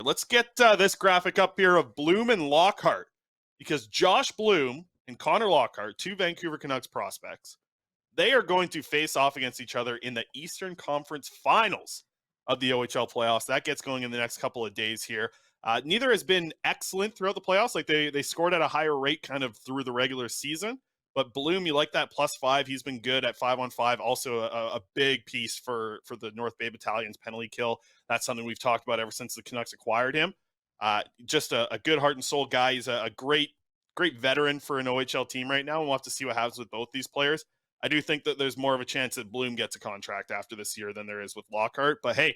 Let's get this graphic up here of Bloom and Lockhart, because Josh Bloom and Conor Lockhart, two Vancouver Canucks prospects, they are going to face off against each other in the Eastern Conference Finals of the OHL playoffs. That gets going in the next couple of days here. Neither has been excellent throughout the playoffs. Like they scored at a higher rate kind of through the regular season. But Bloom, you like that +5. He's been good at 5-on-5. Also a big piece for the North Bay Battalion's penalty kill. That's something we've talked about ever since the Canucks acquired him. Just a good heart and soul guy. He's a great veteran for an OHL team right now. And we'll have to see what happens with both these players. I do think that there's more of a chance that Bloom gets a contract after this year than there is with Lockhart. But hey,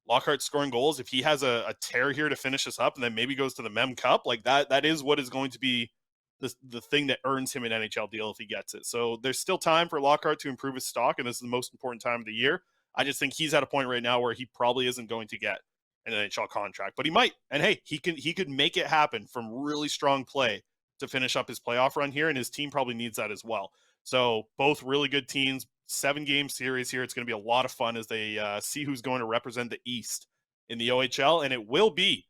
Lockhart scoring goals. If he has a tear here to finish us up and then maybe goes to the Mem Cup, like that is what is going to be the thing that earns him an NHL deal if he gets it. So there's still time for Lockhart to improve his stock, and this is the most important time of the year. I just think he's at a point right now where he probably isn't going to get an NHL contract, but he might. And hey, he could make it happen from really strong play to finish up his playoff run here, and his team probably needs that as well. So both really good teams, 7-game series here. It's going to be a lot of fun as they see who's going to represent the East in the OHL, and it will be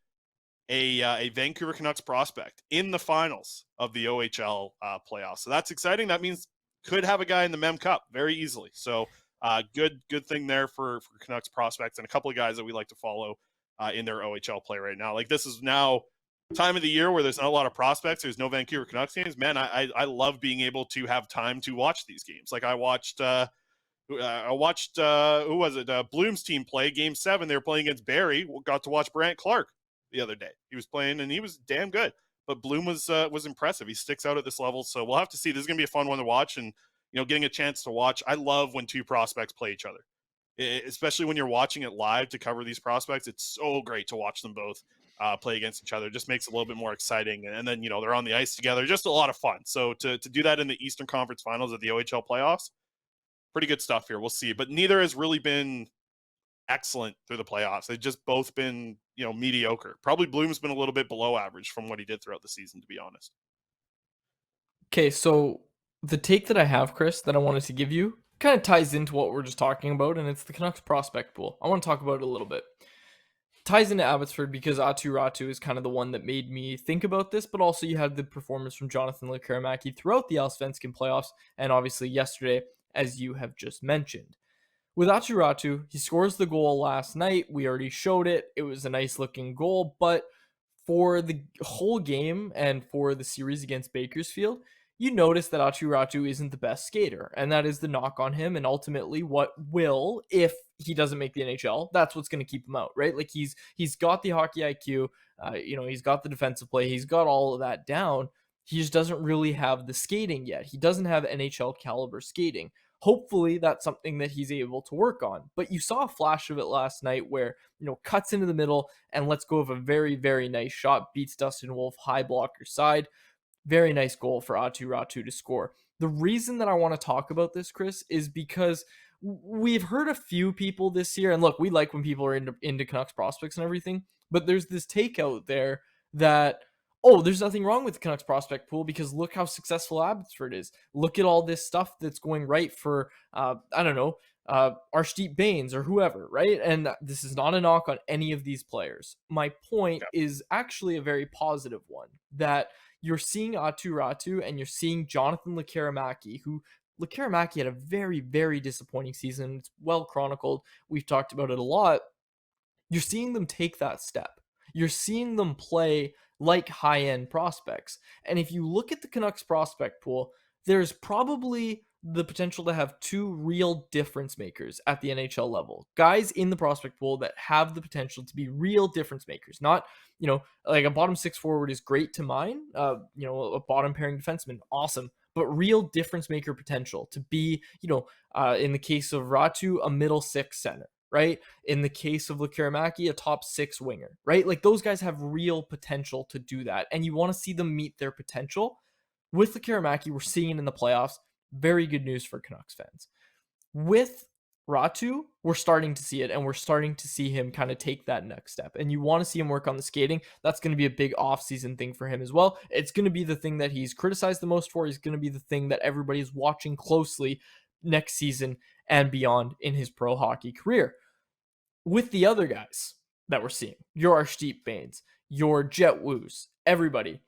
a Vancouver Canucks prospect in the finals of the OHL playoffs. So that's exciting. That means could have a guy in the Mem Cup very easily. So good thing there for Canucks prospects and a couple of guys that we like to follow in their OHL play right now. Like this is now time of the year where there's not a lot of prospects. There's no Vancouver Canucks games. Man, I love being able to have time to watch these games. Like I watched who was it? Bloom's team play Game 7. They were playing against Barrie. Got to watch Brant Clark the other day. He was playing and he was damn good. But Bloom was impressive. He sticks out at this level. So we'll have to see. This is going to be a fun one to watch, and getting a chance to watch. I love when two prospects play each other, especially when you're watching it live to cover these prospects. It's so great to watch them both play against each other. It just makes it a little bit more exciting. And then they're on the ice together. Just a lot of fun. So to do that in the Eastern Conference Finals of the OHL playoffs, pretty good stuff here. We'll see. But neither has really been excellent through the playoffs. They've just both been, mediocre. Probably Bloom's been a little bit below average from what he did throughout the season, to be honest. Okay, so the take that I have, Chris, that I wanted to give you kind of ties into what we're just talking about, and it's the Canucks prospect pool. I want to talk about it a little bit. Ties into Abbotsford because Aatu Ratu is kind of the one that made me think about this, but also you had the performance from Jonathan Lekkerimäki throughout the Allsvenskan playoffs, and obviously yesterday, as you have just mentioned. With Aatu Ratu, he scores the goal last night. We already showed it. It was a nice looking goal, but for the whole game and for the series against Bakersfield, you notice that Aatu Ratu isn't the best skater, and that is the knock on him, and ultimately what will, if he doesn't make the NHL, that's what's going to keep him out, right? Like he's got the hockey IQ, he's got the defensive play, he's got all of that down. He just doesn't really have the skating yet. He doesn't have NHL caliber skating. Hopefully that's something that he's able to work on. But you saw a flash of it last night where, cuts into the middle and lets go of a very, very nice shot, beats Dustin Wolf, high blocker side. Very nice goal for Aatu Ratu to score. The reason that I want to talk about this, Chris, is because we've heard a few people this year, and look, we like when people are into Canucks prospects and everything, but there's this take out there that, there's nothing wrong with the Canucks prospect pool because look how successful Abbotsford is. Look at all this stuff that's going right for, Arshdeep Bains or whoever, right? And this is not a knock on any of these players. My point is actually a very positive one, that you're seeing Aatu Ratu and you're seeing Jonathan Lekkerimäki, who Lekkerimäki had a very, very disappointing season. It's well chronicled. We've talked about it a lot. You're seeing them take that step. You're seeing them play like high-end prospects. And if you look at the Canucks prospect pool, there's probably the potential to have two real difference makers at the NHL level. Guys in the prospect pool that have the potential to be real difference makers. Not, like a bottom six forward is great to mine. A bottom pairing defenseman, awesome. But real difference maker potential to be, in the case of Ratu, a middle six center, right? In the case of Lekkerimäki, a top six winger, right? Like those guys have real potential to do that. And you want to see them meet their potential. With Lekkerimäki, we're seeing it in the playoffs. Very good news for Canucks fans. With Ratu, we're starting to see it, and we're starting to see him kind of take that next step. And you want to see him work on the skating. That's going to be a big off-season thing for him as well. It's going to be the thing that he's criticized the most for. He's going to be the thing that everybody is watching closely next season and beyond in his pro hockey career. With the other guys, that we're seeing, your Arshdeep Bains, your Jet Woos, everybody,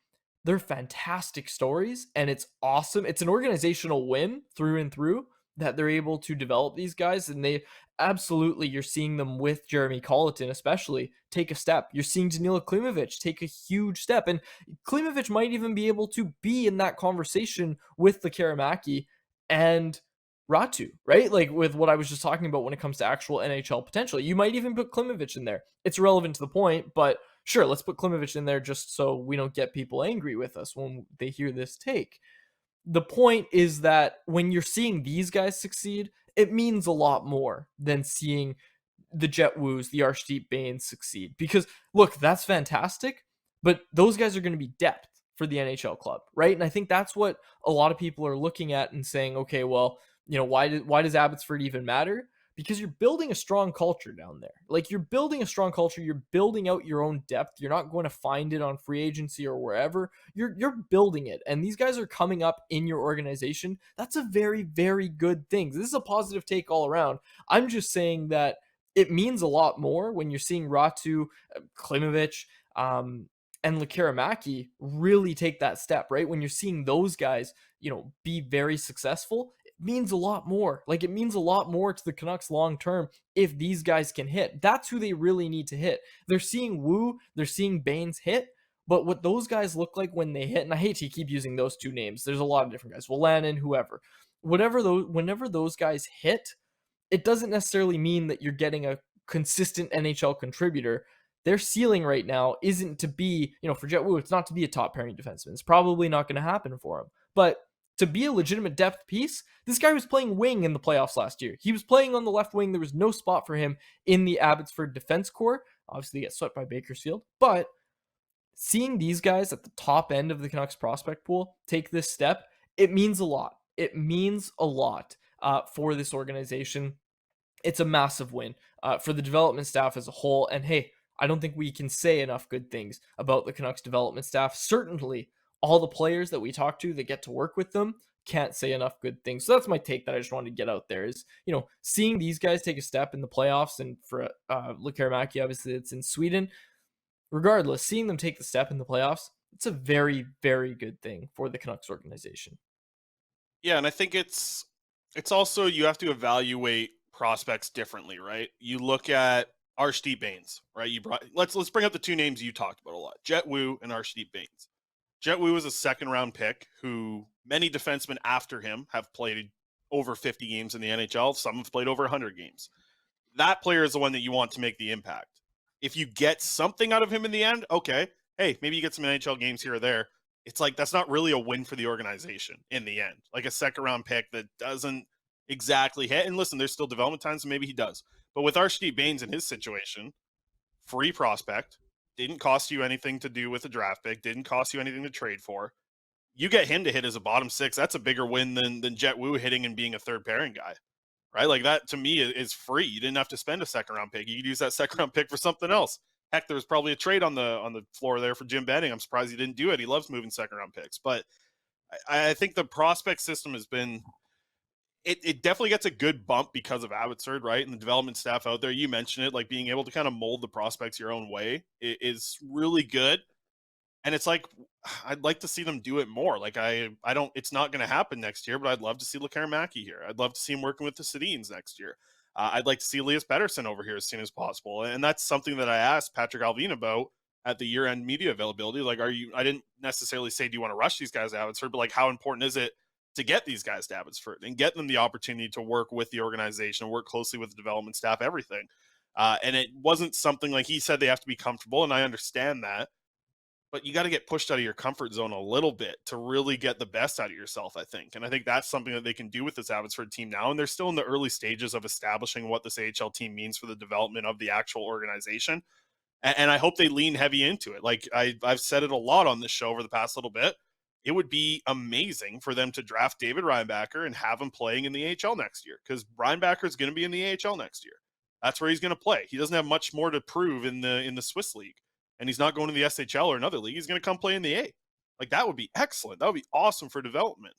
they're fantastic stories, and it's awesome. It's an organizational win through and through that they're able to develop these guys, and they absolutely, you're seeing them with Jeremy Colleton especially take a step. You're seeing Danila Klimovich take a huge step, and Klimovich might even be able to be in that conversation with the Karamaki and Ratu, right? Like with what I was just talking about when it comes to actual NHL potential. You might even put Klimovich in there. It's irrelevant to the point, but sure, let's put Klimovich in there just so we don't get people angry with us when they hear this take. The point is that when you're seeing these guys succeed, it means a lot more than seeing the Jet Woos, the Arshdeep Bains succeed. Because look, that's fantastic, but those guys are going to be depth for the NHL club, right? And I think that's what a lot of people are looking at and saying, okay, well, why does Abbotsford even matter? Because you're building a strong culture down there. Like you're building a strong culture, you're building out your own depth. You're not going to find it on free agency or wherever. You're building it. And these guys are coming up in your organization. That's a very, very good thing. This is a positive take all around. I'm just saying that it means a lot more when you're seeing Ratu, Klimovich, and Lekaramaki really take that step, right? When you're seeing those guys, be very successful, means a lot more. Like it means a lot more to the Canucks long term if these guys can hit. That's who they really need to hit. They're seeing Woo, they're seeing Bains hit, but what those guys look like when they hit, and I hate to keep using those two names. There's a lot of different guys. Wolanin, whoever. Whenever those guys hit, it doesn't necessarily mean that you're getting a consistent NHL contributor. Their ceiling right now isn't to be, for Jet Woo, it's not to be a top pairing defenseman. It's probably not going to happen for him. But to be a legitimate depth piece, this guy was playing wing in the playoffs last year. He was playing on the left wing. There was no spot for him in the Abbotsford defense core. Obviously, he gets swept by Bakersfield. But seeing these guys at the top end of the Canucks prospect pool take this step, it means a lot. It means a lot for this organization. It's a massive win for the development staff as a whole. And hey, I don't think we can say enough good things about the Canucks development staff. Certainly, all the players that we talk to that get to work with them can't say enough good things. So that's my take that I just wanted to get out there is, seeing these guys take a step in the playoffs, and for Lekaramaki, obviously it's in Sweden. Regardless, seeing them take the step in the playoffs, it's a very, very good thing for the Canucks organization. Yeah, and I think it's also, you have to evaluate prospects differently, right? You look at Arshdeep Bains, right? Let's bring up the two names you talked about a lot, Jet Woo and Arshdeep Bains. Jet Woo is a second-round pick who many defensemen after him have played over 50 games in the NHL. Some have played over 100 games. That player is the one that you want to make the impact. If you get something out of him in the end, okay, hey, maybe you get some NHL games here or there. It's like that's not really a win for the organization in the end. Like a second-round pick that doesn't exactly hit. And listen, there's still development time, so maybe he does. But with Arshdeep Bains in his situation, free prospect, didn't cost you anything to do with a draft pick, didn't cost you anything to trade for. You get him to hit as a bottom six. That's a bigger win than Jet Woo hitting and being a third pairing guy, right? Like that to me is free. You didn't have to spend a second round pick. You could use that second round pick for something else. Heck, there was probably a trade on the floor there for Jim Benning. I'm surprised he didn't do it. He loves moving second round picks, but I think the prospect system has been. It definitely gets a good bump because of Abbotsford, right? And the development staff out there, you mentioned it, like being able to kind of mold the prospects your own way is really good. And it's like, I'd like to see them do it more. Like I don't, it's not going to happen next year, but I'd love to see Lekaramaki here. I'd love to see him working with the Sedins next year. I'd like to see Elias Pettersson over here as soon as possible. And that's something that I asked Patrick Alvin about at the year-end media availability. Like, I didn't necessarily say, do you want to rush these guys to Abbotsford, but like, how important is it to get these guys to Abbotsford and get them the opportunity to work with the organization, work closely with the development staff, everything. And it wasn't something like he said they have to be comfortable, and I understand that, but you got to get pushed out of your comfort zone a little bit to really get the best out of yourself, I think. And I think that's something that they can do with this Abbotsford team now. And they're still in the early stages of establishing what this AHL team means for the development of the actual organization. And I hope they lean heavy into it. Like I've said it a lot on this show over the past little bit. It would be amazing for them to draft David Reinbacher and have him playing in the AHL next year, because Reinbacher is going to be in the AHL next year. That's where he's going to play. He doesn't have much more to prove in the Swiss league, and he's not going to the SHL or another league. He's going to come play in the A. Like, that would be excellent. That would be awesome for development.